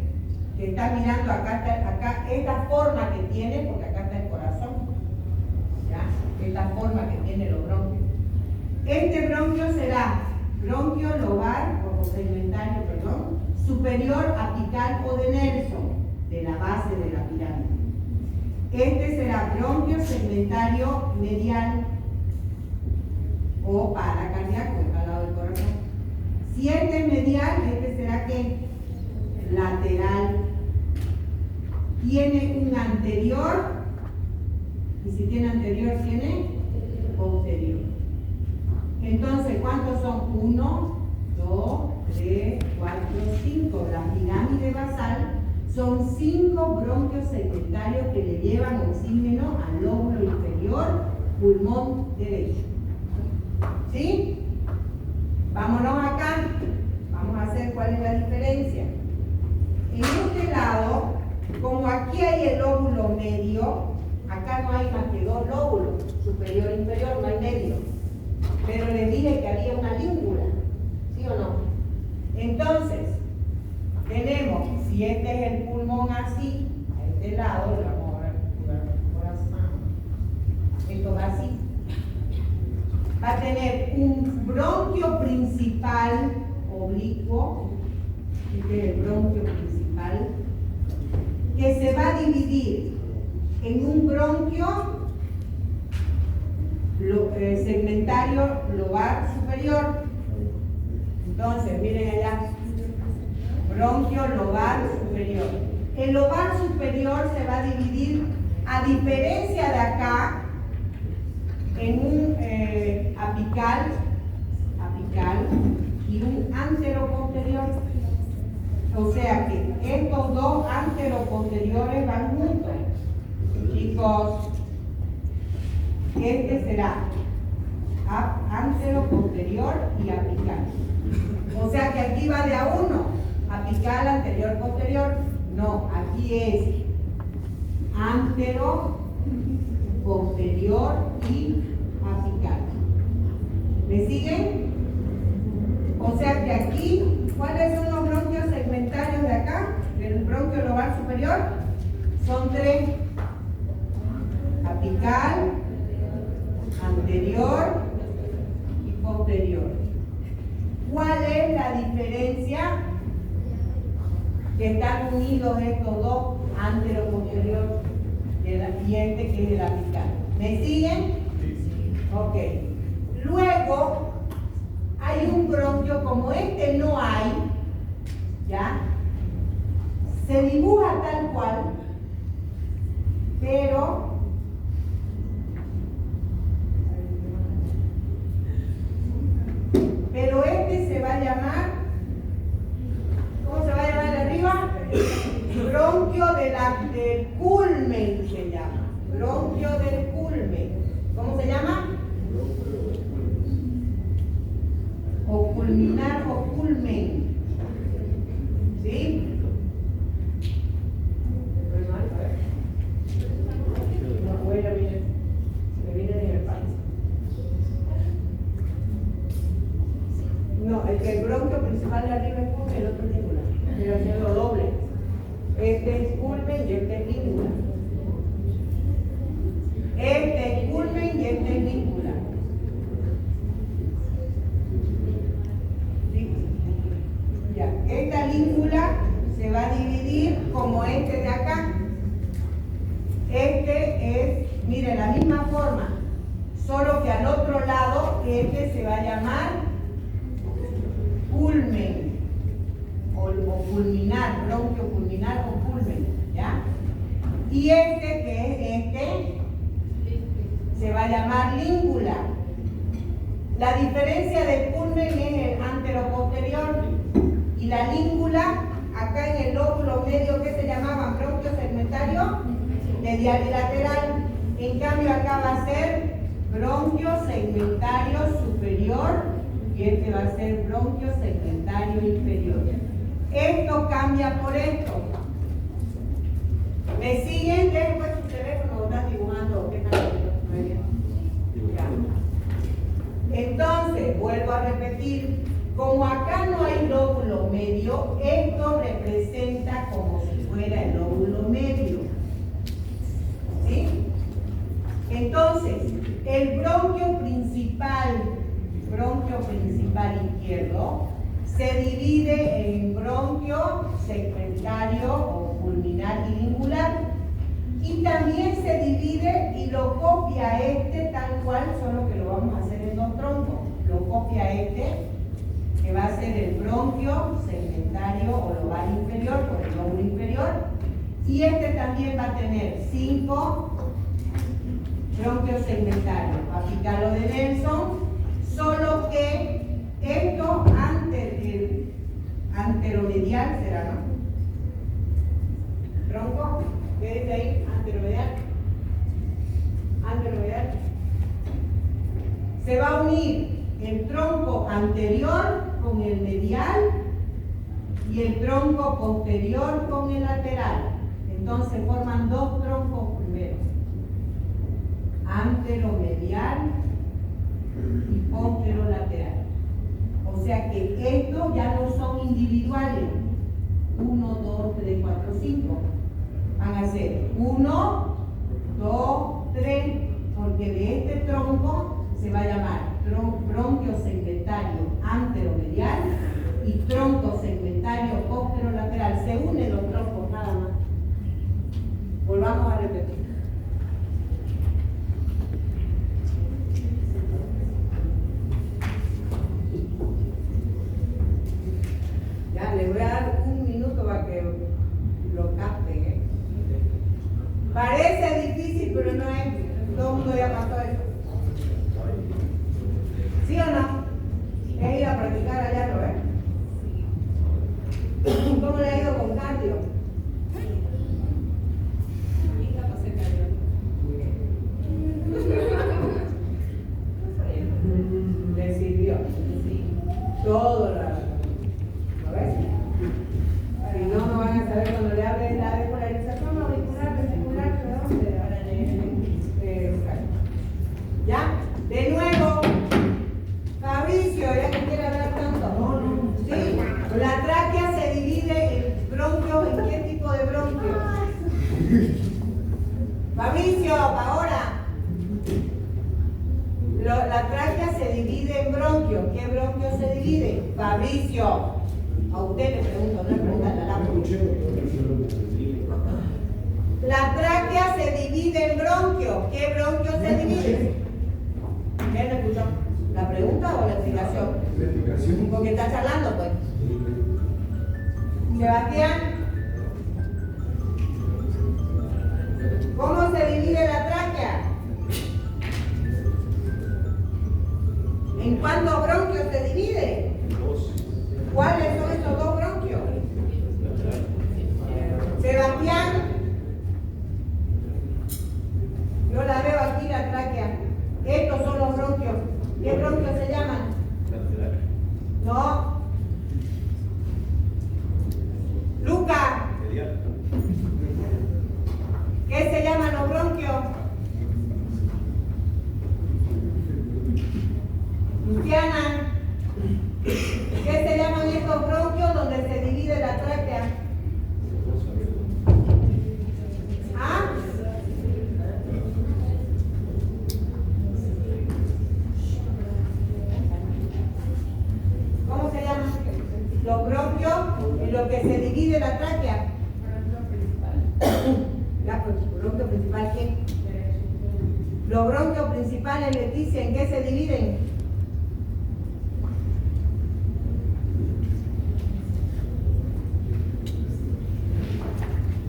que está mirando acá, esta forma que tiene, porque acá está el corazón. ¿Ya? Esta forma que tiene los bronquios. Este bronquio será bronquio lobar, o segmentario, perdón, superior apical o de Nelson, de la base de la pirámide. Este será bronquio segmentario medial o paracardíaco, al lado del corazón. Si este es medial, este será ¿qué? Lateral. Tiene un anterior, y si tiene anterior, tiene posterior. Entonces, ¿cuántos son? 1, 2, 3, 4, 5. La pirámide basal son 5 bronquios segmentarios que le llevan oxígeno al lóbulo inferior, pulmón derecho. ¿Sí? Vámonos acá. Vamos a hacer cuál es la diferencia. En este lado, como aquí hay el lóbulo medio, acá no hay más que 2 lóbulos, superior e inferior, no hay medio. Pero les dije que había una língula, ¿sí o no? Entonces, tenemos, si este es el pulmón así, a este lado, le vamos a ver el corazón, esto va así. Va a tener un bronquio principal oblicuo, este es el bronquio principal, que se va a dividir en un bronquio segmentario lobar superior. Entonces, miren allá, bronquio lobar superior. El lobar superior se va a dividir, a diferencia de acá, en un apical y un anteroposterior. O sea que estos dos anteroposteriores van juntos. Chicos, este será anteroposterior y apical. O sea que aquí va de a uno, apical, anterior, posterior. No, aquí es antero, posterior y apical. ¿Me siguen? O sea que aquí, ¿cuáles son los bronquios segmentarios de acá? Del bronquio lobar superior. Son 3. apical, anterior y posterior. ¿Cuál es la diferencia? Que están unidos estos dos, antero-posterior y este que es el apical. ¿Me siguen? Ok. Luego, hay un bronquio, como este no hay, ¿ya? Se dibuja tal cual, pero este se va a llamar, ¿cómo se va a llamar de arriba? Bronquio del culmen se llama. Bronquio del culmen. ¿Cómo se llama? O culminar o culmen. ¿Sí? No, voy a mirar. Me viene en el país. No, el bronquio principal de arriba es culmen, el otro es língula. Pero haciendo doble. Este es culmen y este es língula. Este es culmen y este es língula. ¿Sí? Ya. Esta língula se va a dividir como este de acá. Este es, mire, la misma forma, solo que al otro lado este se va a llamar culmen o culminar, bronquio culminar o culmen, ¿ya? Y este que es este se va a llamar língula. La diferencia del culmen es el anteroposterior y la língula acá en el lóbulo medio que se llamaban bronquio segmentario medial y lateral. En cambio acá va a ser bronquio segmentario superior y este va a ser bronquio segmentario inferior. Esto cambia por esto. ¿Me siguen? Después su teléfono lo están dibujando. Entonces, vuelvo a repetir, como acá no hay lóbulo medio, esto representa como si fuera el lóbulo medio. ¿Sí? Entonces, el bronquio principal izquierdo, se divide en bronquio segmentario o culminar y lingular. Y también se divide y lo copia este tal cual, solo que lo vamos a hacer en dos troncos. Lo copia este, que va a ser el bronquio segmentario o lobar inferior, por el lóbulo inferior. Y este también va a tener 5 bronquios segmentarios, apicalo de Nelson, solo que esto anteromedial será, ¿no? Tronco, ¿qué dice ahí? Anteromedial. Anteromedial. Se va a unir el tronco anterior con el medial y el tronco posterior con el lateral. Entonces forman dos troncos primero. Anteromedial y posterolateral. O sea que estos ya no son individuales. 1, 2, 3, 4, 5. Van a ser 1, 2, 3, porque de este tronco se va a llamar bronquio segmentario anteromedial y tronco segmentario posterolateral. Se unen los troncos nada más. Volvamos a repetir. Ya, les voy a dar un minuto para que lo capten, ¿eh? Parece difícil, pero no es. Todo el mundo ya pasó eso. ¿Sí o no? He ido a practicar allá, ¿lo ves? ¿Cómo le ha ido con cardio? Le sirvió. Todo ¿lo ves? Si no, no van a saber cuando le hable la despolarización auricular, vesicular, ¿de dónde? ¿Ya? De nuevo, Fabricio, ya que quiere hablar tanto. Sí, la tráquea se divide en bronquios. ¿En qué tipo de bronquios? Fabricio, ahora. La tráquea se divide en bronquios. ¿Qué bronquios se dividen? Fabricio. A usted le pregunto, no le preguntan a la La tráquea se divide en bronquios. ¿Qué bronquios se dividen? ¿Quién lo escuchó? ¿La pregunta o la explicación? La explicación. Porque está charlando, pues. Sebastián, ¿cómo se divide la tráquea? ¿En cuántos bronquios se divide? ¿Cuáles son estos dos bronquios? Sebastián, yo la veo aquí la tráquea. Estos son los bronquios. ¿Qué bronquios se llaman? No. Luca, ¿qué se llaman los bronquios? Luciana, ¿qué se llaman estos bronquios donde se divide la tráquea? ¿Ah? ¿Cómo se llaman? Los bronquios en lo que se divide la tráquea. ¿Bronquio principal qué? Los bronquios principales, Leticia, ¿en qué se dividen?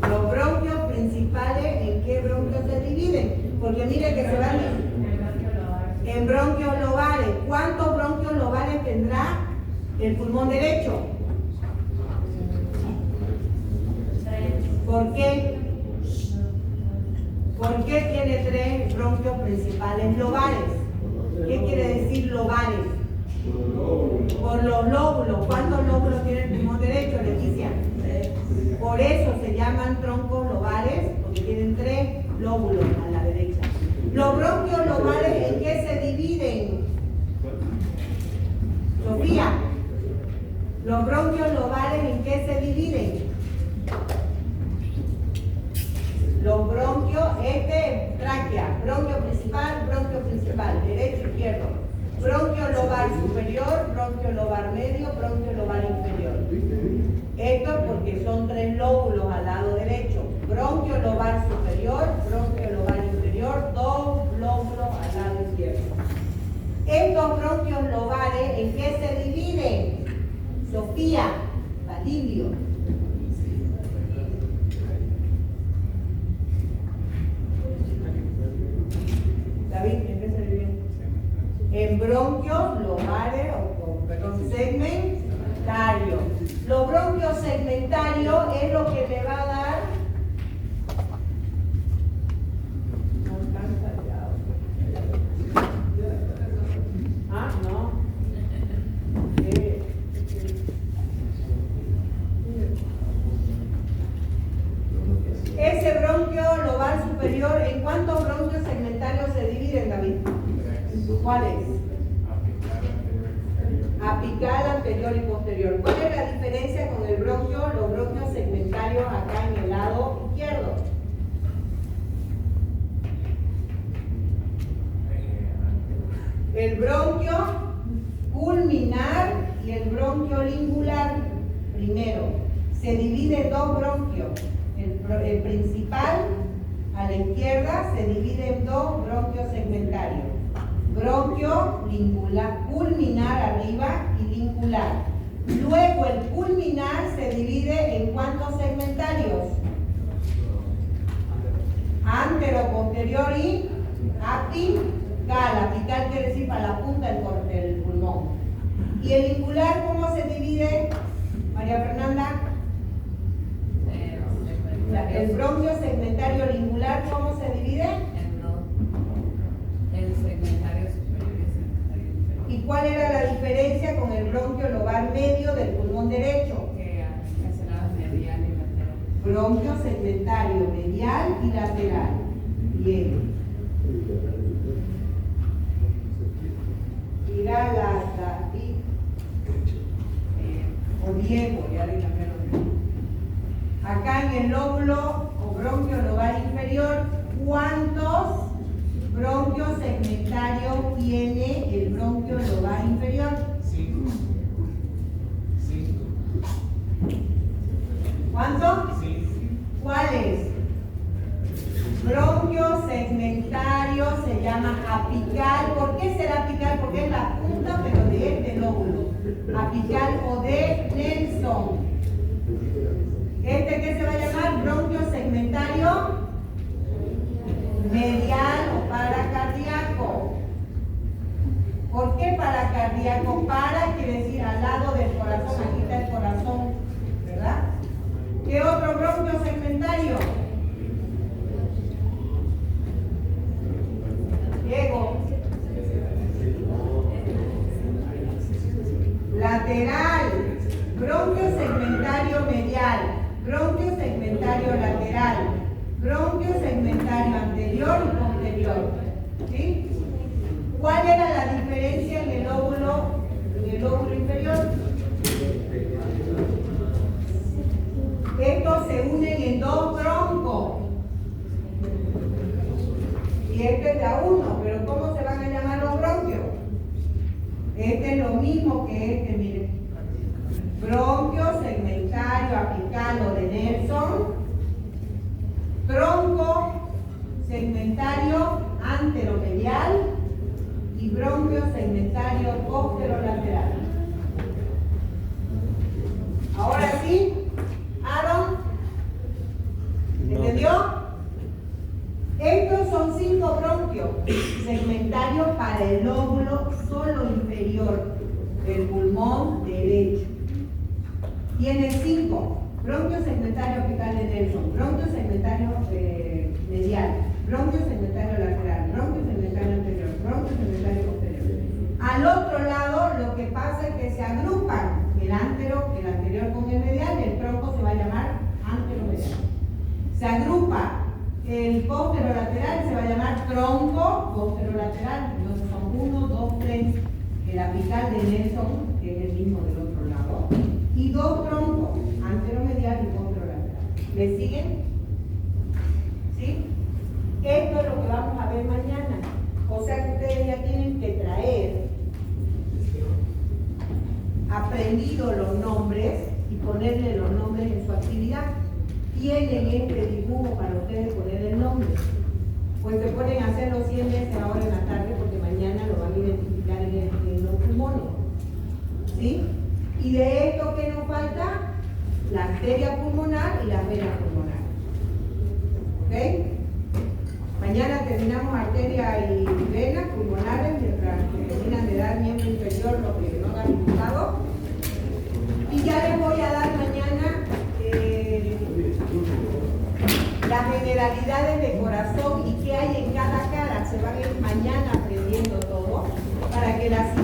Los bronquios principales, ¿en qué bronquios se dividen? Porque mire que se van en bronquios lobales. ¿Cuántos bronquios lobales tendrá el pulmón derecho? ¿Por qué? ¿Por qué tiene 3 bronquios principales lobales? ¿Qué quiere decir lobales? Por los lóbulos. ¿Cuántos lóbulos tiene el pulmón derecho, Leticia? Por eso se llaman troncos lobales, porque tienen 3 lóbulos a la derecha. ¿Los bronquios lobales en qué se dividen? Sofía, ¿los bronquios lobales en qué se dividen? Los bronquios, tráquea, bronquio principal, derecho, izquierdo. Bronquio lobar superior, bronquio lobar medio, bronquio lobar inferior. Esto porque son 3 lóbulos al lado derecho. Bronquio lobar superior, bronquio lobar inferior, 2 lóbulos al lado izquierdo. Estos bronquios lobares, ¿en qué se dividen? Sofía, Validio. David, ¿en qué se dividen? En bronquios lobares, segmentarios. Los bronquios segmentarios es lo que me va a dar. Ah, no. Ese bronquio lobar superior, ¿en cuántos bronquios segmentarios se dividen, David? ¿Cuáles? Apical, anterior y posterior. ¿Cuál es la diferencia con el bronquio, los bronquios segmentarios acá en el lado izquierdo? El bronquio pulminar y el bronquio lingular. Primero, se divide en 2 bronquios. El principal a la izquierda se divide en 2 bronquios segmentarios. Bronquio lingular, pulminar arriba y lingular. Luego el pulminar se divide en ¿cuántos segmentarios? Antero, posterior y apical. Apical quiere decir para la punta del pulmón. ¿Y el lingular cómo se divide, María Fernanda? El bronquio segmentario lingular, ¿cómo se divide? El segmentario superior y el segmentario inferior. ¿Y cuál era la diferencia con el bronquio lobar medio del pulmón derecho? Que se lava medial y lateral. Bronquio segmentario medial y lateral. Bien. Mira o Diego, ya le cambiaron. Acá en el lóbulo o bronquio lobar inferior, ¿cuántos bronquios segmentarios tiene el bronquio lobar inferior? 5. ¿Cuántos? 5. ¿Cuáles? Bronquio segmentario se llama apical. ¿Por qué será apical? Porque es la punta, pero de este lóbulo. Apical o de Nelson. ¿Este qué se va a llamar? Bronquio segmentario medial o paracardíaco. ¿Por qué paracardíaco? Para quiere decir al lado del corazón, aquí está el corazón, ¿verdad? ¿Qué otro bronquio segmentario? Diego. Lateral. Bronquio segmentario medial. Bronquio segmentario lateral. Bronquio segmentario anterior y posterior. ¿Sí? ¿Cuál era la diferencia en el lóbulo inferior? Estos se unen en dos broncos. Y este es de a uno, pero ¿cómo se van a llamar los bronquios? Este es lo mismo que este, miren. Bronquio segmentario apical o de Nelson. Tronco segmentario anteromedial y bronquio segmentario posterolateral. Ahora sí, Aaron, ¿entendió? Estos son 5 bronquios segmentarios para el lóbulo solo inferior del pulmón derecho. Tiene 5. Bronquio segmentario apical de Nelson, bronquio segmentario medial, bronquio segmentario lateral, bronquio segmentario anterior, bronquio segmentario posterior. Al otro lado lo que pasa es que se agrupan el anterior con el medial, el tronco se va a llamar anteromedial. Se agrupa el posterolateral, se va a llamar tronco posterolateral. Entonces son 1, 2, 3. El apical de Nelson, que es el mismo del otro lado, y 2 troncos, anteromedial y posterolateral. ¿Me siguen? ¿Sí? Esto es lo que vamos a ver mañana. O sea que ustedes ya tienen que traer aprendido los nombres y ponerle los nombres en su actividad. Tienen este dibujo para ustedes poner el nombre. Pues se ponen a hacerlo 100 veces ahora en la tarde porque mañana lo van a identificar en los pulmones. ¿Sí? Y de esto que nos falta, la arteria pulmonar y la vena pulmonar. ¿Ok? Mañana terminamos arteria y venas pulmonares mientras terminan de dar miembro inferior lo que no han dibujado. Y ya les voy a dar mañana las generalidades de corazón y qué hay en cada cara. Se van a ir mañana aprendiendo todo para que la